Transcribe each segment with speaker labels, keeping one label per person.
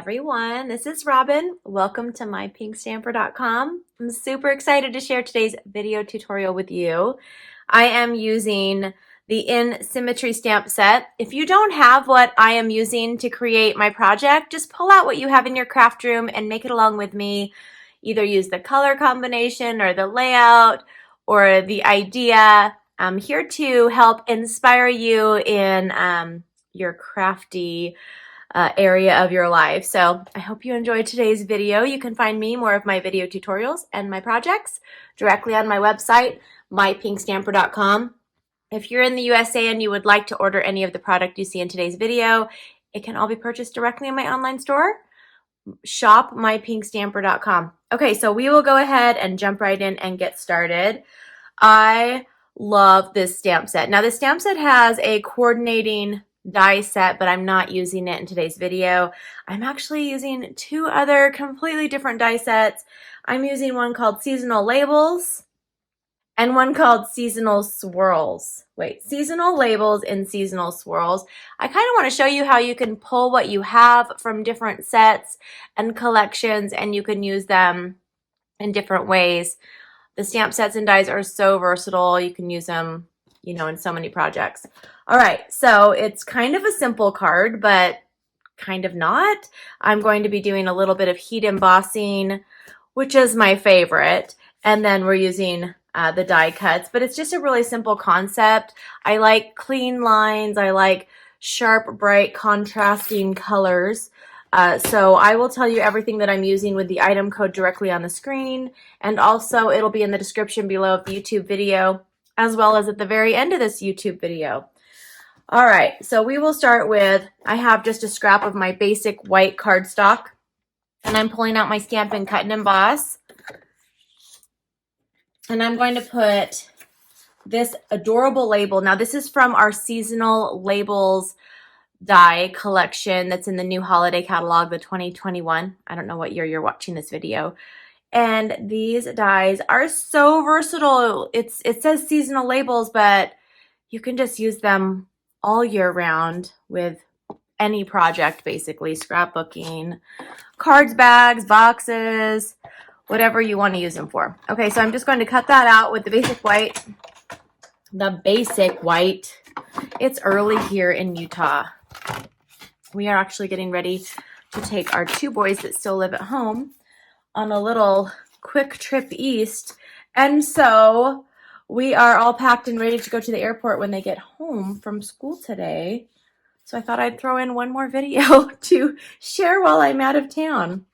Speaker 1: everyone, this is Robyn. Welcome to mypinkstamper.com. I'm super excited to share today's video tutorial with you. I am using the Symmetry stamp set. If you don't have what I am using to create my project, just pull out what you have in your craft room and make it along with me. Either use the color combination or the layout or the idea. I'm here to help inspire you in your crafty area of your life. So I hope you enjoyed today's video. You can find me, more of my video tutorials and my projects directly on my website, mypinkstamper.com. If you're in the USA and you would like to order any of the product you see in today's video, it can all be purchased directly in my online store, shopmypinkstamper.com. Okay, so we will go ahead and jump right in and get started. I love this stamp set. Now, this stamp set has a coordinating die set, but I'm not using it in today's video. I'm actually using two other completely different die sets. I'm using one called Seasonal Labels and one called Seasonal Swirls. Wait, Seasonal Labels and Seasonal Swirls. I kind of want to show you how you can pull what you have from different sets and collections, and you can use them in different ways. The stamp sets and dies are so versatile. You can use them, you know, in so many projects. All right, so it's kind of a simple card, but kind of not. I'm going to be doing a little bit of heat embossing, which is my favorite. And then we're using the die cuts, but it's just a really simple concept. I like clean lines. I like sharp, bright, contrasting colors. So I will tell you everything that I'm using with the item code directly on the screen. And also it'll be in the description below of the YouTube video, as well as at the very end of this YouTube video. All right, so we will start with, I have just a scrap of my basic white cardstock, and I'm pulling out my Stampin' Cut and Emboss. And I'm going to put this adorable label. Now, this is from our Seasonal Labels die collection that's in the new holiday catalog, the 2021. I don't know what year you're watching this video. And these dies are so versatile. It says Seasonal Labels, but you can just use them all year round with any project, basically. Scrapbooking, cards, bags, boxes, whatever you want to use them for. Okay, so I'm just going to cut that out with the basic white. The basic white. It's early here in Utah. We are actually getting ready to take our two boys that still live at home on a little quick trip east. And so we are all packed and ready to go to the airport when they get home from school today. So I thought I'd throw in one more video to share while I'm out of town,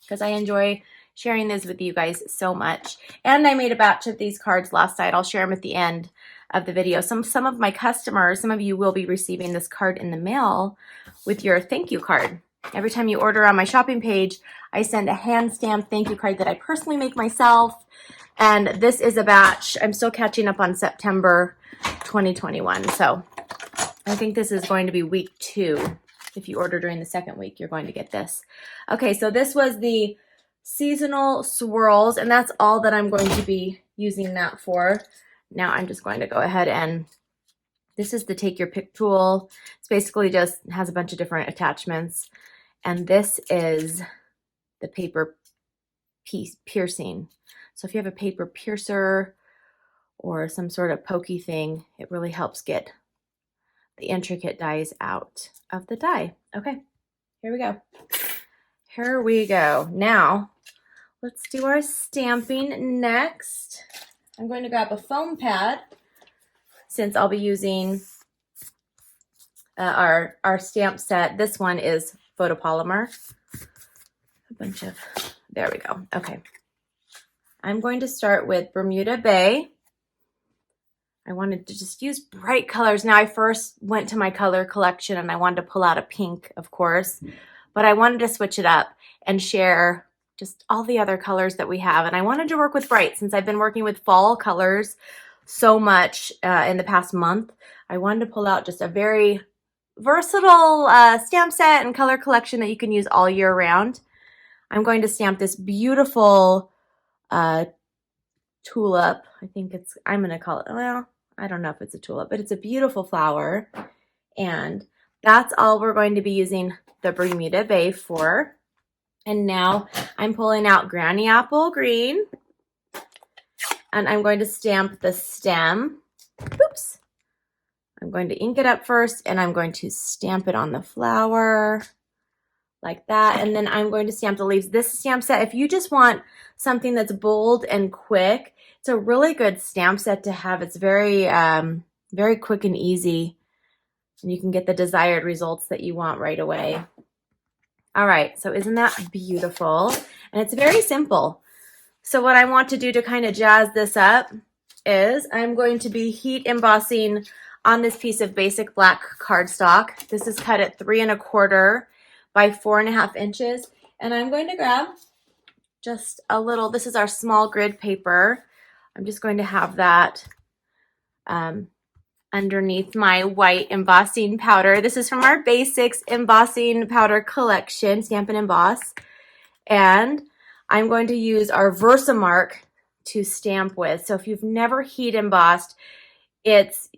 Speaker 1: because I enjoy sharing this with you guys so much. And I made a batch of these cards last night. I'll share them at the end of the video. Some of my customers, some of you will be receiving this card in the mail with your thank you card. Every time you order on my shopping page, I send a hand-stamped thank you card that I personally make myself. And this is a batch. I'm still catching up on September 2021. So I think this is going to be week 2. If you order during the second week, you're going to get this. Okay, so this was the Seasonal Swirls, and that's all that I'm going to be using that for. Now I'm just going to go ahead and, this is the Take Your Pick tool. It's basically just has a bunch of different attachments. And this is the paper piercing. So if you have a paper piercer or some sort of pokey thing, it really helps get the intricate dies out of the die. Okay, here we go. Here we go. Now, let's do our stamping next. I'm going to grab a foam pad since I'll be using our stamp set. This one is photopolymer. A bunch of, there we go. Okay. I'm going to start with Bermuda Bay. I wanted to just use bright colors. Now, I first went to my color collection and I wanted to pull out a pink, of course, but I wanted to switch it up and share just all the other colors that we have. And I wanted to work with bright since I've been working with fall colors so much in the past month. I wanted to pull out just a very versatile stamp set and color collection that you can use all year round. I'm going to stamp this beautiful tulip. I think it's, I'm going to call it, well, I don't know if it's a tulip, but it's a beautiful flower. And that's all we're going to be using the Bermuda Bay for. And now I'm pulling out Granny Apple Green, and I'm going to stamp the stem. Oops. I'm going to ink it up first, and I'm going to stamp it on the flower like that. And then I'm going to stamp the leaves. This stamp set, if you just want something that's bold and quick, it's a really good stamp set to have. It's very, very quick and easy, and you can get the desired results that you want right away. All right, so isn't that beautiful? And it's very simple. So what I want to do to kind of jazz this up is I'm going to be heat embossing on this piece of basic black cardstock. This is cut at 3 1/4 by 4.5 inches. And I'm going to grab just a little, this is our small grid paper. I'm just going to have that underneath my white embossing powder. This is from our Basics embossing powder collection, Stampin' Emboss. And I'm going to use our Versamark to stamp with. So if you've never heat embossed, it's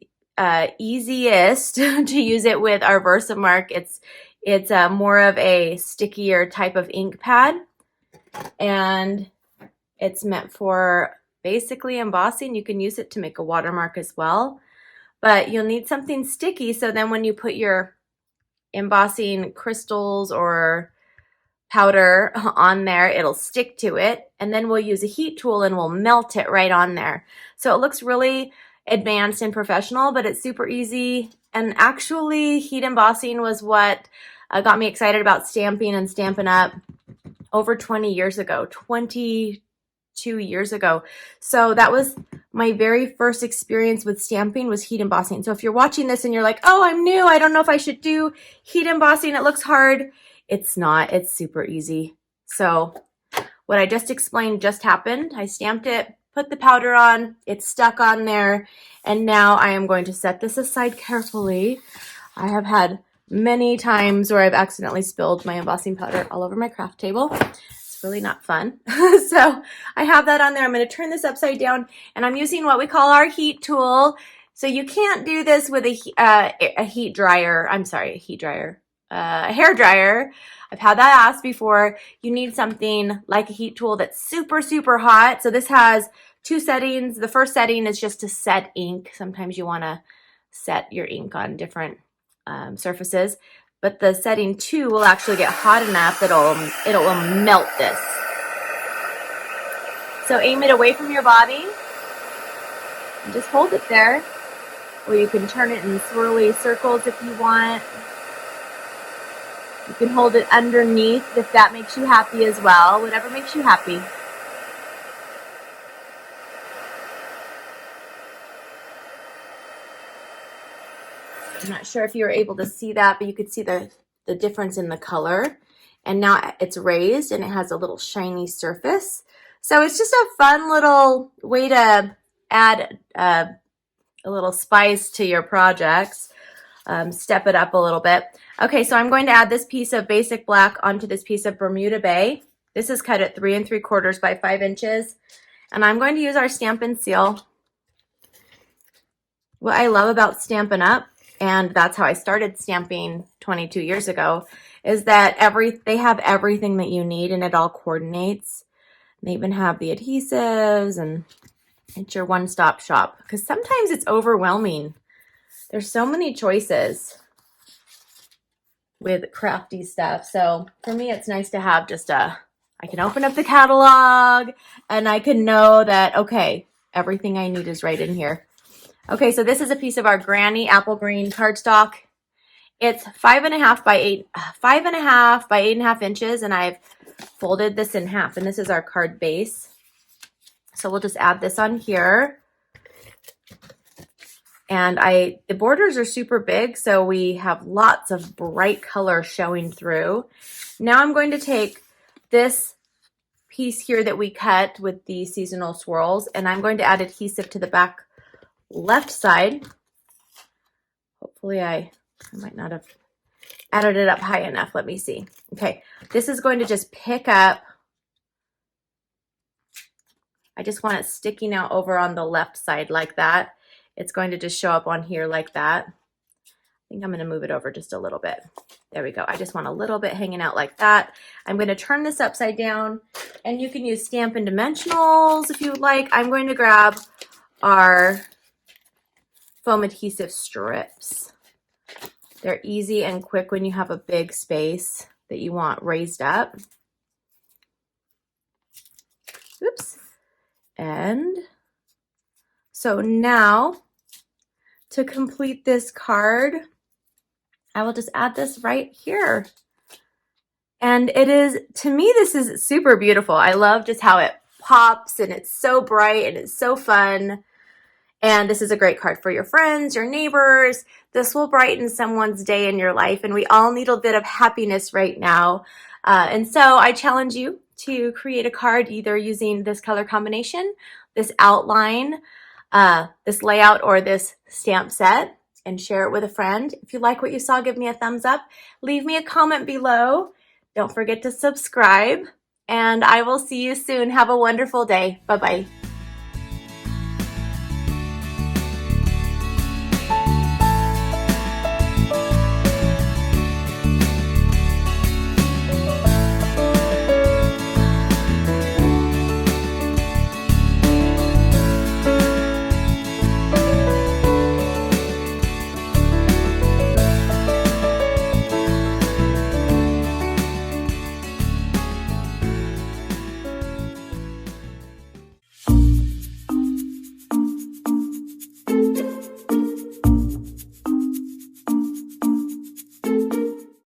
Speaker 1: easiest to use it with our Versamark. It's more of a stickier type of ink pad, and it's meant for basically embossing. You can use it to make a watermark as well, but you'll need something sticky, so then when you put your embossing crystals or powder on there, it'll stick to it, and then we'll use a heat tool and we'll melt it right on there. So it looks really advanced and professional, but it's super easy. And actually, heat embossing was what got me excited about stamping and Stampin' Up! Over 20 years ago, 22 years ago. So that was my very first experience with stamping, was heat embossing. So if you're watching this and you're like, oh, I'm new, I don't know if I should do heat embossing, it looks hard. It's not, it's super easy. So what I just explained just happened. I stamped it, put the powder on, it's stuck on there, and now I am going to set this aside carefully. I have had many times where I've accidentally spilled my embossing powder all over my craft table. It's really not fun. So I have that on there. I'm going to turn this upside down, and I'm using what we call our heat tool. So you can't do this with a heat dryer. I'm sorry, a heat dryer. A hair dryer. I've had that asked before. You need something like a heat tool that's super, super hot. So this has 2 settings. The first setting is just to set ink. Sometimes you want to set your ink on different surfaces, but the setting 2 will actually get hot enough that it will melt this. So aim it away from your body and just hold it there, or you can turn it in swirly circles if you want. You can hold it underneath if that makes you happy as well, whatever makes you happy. I'm not sure if you were able to see that, but you could see the difference in the color. And now it's raised and it has a little shiny surface. So it's just a fun little way to add a little spice to your projects. Step it up a little bit. Okay, so I'm going to add this piece of basic black onto this piece of Bermuda Bay. This is cut at 3 3/4 by 5 inches. And I'm going to use our Stampin' Seal. What I love about Stampin' Up!, and that's how I started stamping 22 years ago, is that they have everything that you need and it all coordinates. They even have the adhesives, and it's your one-stop shop, because sometimes it's overwhelming. There's so many choices with crafty stuff. So for me, it's nice to have just I can open up the catalog and I can know that, okay, everything I need is right in here. Okay, so this is a piece of our Granny Apple Green cardstock. It's 5.5 by 8.5 inches, and I've folded this in half, and this is our card base. So we'll just add this on here. And the borders are super big, so we have lots of bright color showing through. Now I'm going to take this piece here that we cut with the seasonal swirls, and I'm going to add adhesive to the back left side. Hopefully I might not have added it up high enough. Let me see. Okay, this is going to just pick up. I just want it sticking out over on the left side like that. It's going to just show up on here like that. think I'm going to move it over just a little bit. There we go. I just want a little bit hanging out like that. I'm going to turn this upside down, and you can use Stampin' Dimensionals if you would like. I'm going to grab our foam adhesive strips. They're easy and quick when you have a big space that you want raised up. Oops. And so now to complete this card, I will just add this right here. And it is, to me, this is super beautiful. I love just how it pops and it's so bright and it's so fun. And this is a great card for your friends, your neighbors. This will brighten someone's day in your life. And we all need a bit of happiness right now. And so I challenge you to create a card either using this color combination, this outline, this layout, or this stamp set, and share it with a friend. If you like what you saw, give me a thumbs up. Leave me a comment below. Don't forget to subscribe, and I will see you soon. Have a wonderful day. Bye-bye.